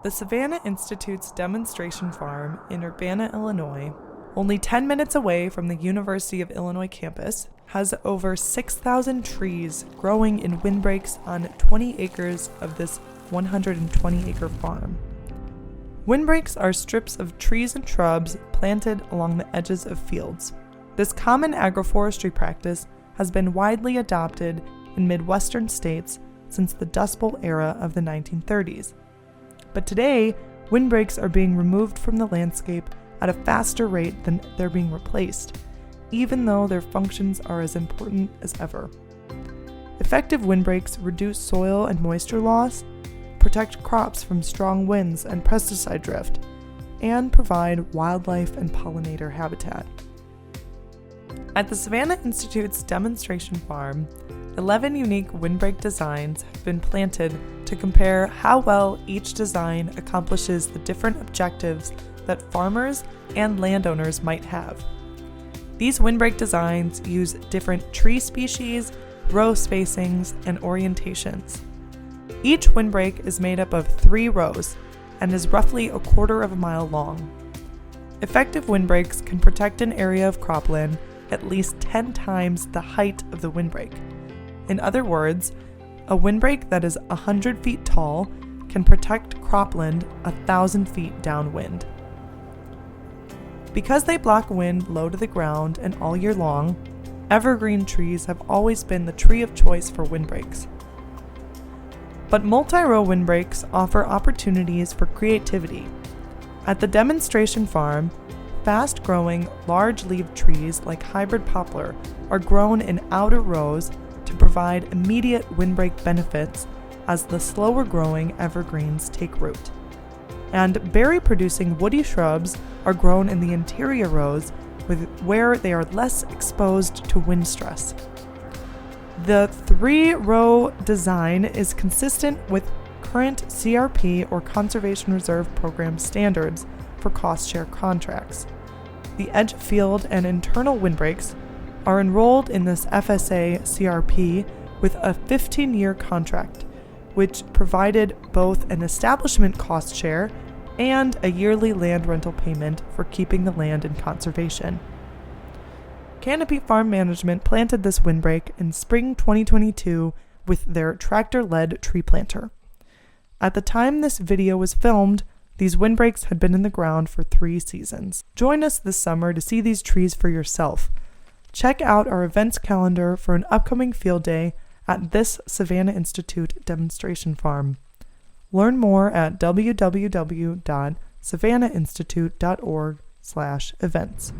The Savanna Institute's demonstration farm in Urbana, Illinois, only 10 minutes away from the University of Illinois campus, has over 6,000 trees growing in windbreaks on 20 acres of this 120-acre farm. Windbreaks are strips of trees and shrubs planted along the edges of fields. This common agroforestry practice has been widely adopted in Midwestern states since the Dust Bowl era of the 1930s. But today, windbreaks are being removed from the landscape at a faster rate than they're being replaced, even though their functions are as important as ever. Effective windbreaks reduce soil and moisture loss, protect crops from strong winds and pesticide drift, and provide wildlife and pollinator habitat. At the Savanna Institute's demonstration farm, 11 unique windbreak designs have been planted to compare how well each design accomplishes the different objectives that farmers and landowners might have. These windbreak designs use different tree species, row spacings, and orientations. Each windbreak is made up of 3 rows and is roughly a quarter of a mile long. Effective windbreaks can protect an area of cropland at least 10 times the height of the windbreak. In other words, a windbreak that is 100 feet tall can protect cropland 1,000 feet downwind. Because they block wind low to the ground and all year long, evergreen trees have always been the tree of choice for windbreaks. But multi-row windbreaks offer opportunities for creativity. At the demonstration farm, fast-growing, large-leaved trees like hybrid poplar are grown in outer rows to provide immediate windbreak benefits as the slower-growing evergreens take root. And berry-producing woody shrubs are grown in the interior rows where they are less exposed to wind stress. The 3-row design is consistent with current CRP or Conservation Reserve Program standards for cost-share contracts. The edge field and internal windbreaks are enrolled in this FSA CRP with a 15-year contract, which provided both an establishment cost share and a yearly land rental payment for keeping the land in conservation. Canopy Farm Management planted this windbreak in spring 2022 with their tractor-led tree planter. At the time this video was filmed, these windbreaks had been in the ground for 3 seasons. Join us this summer to see these trees for yourself. Check out our events calendar for an upcoming field day at this Savanna Institute demonstration farm. Learn more at www.savannainstitute.org/events.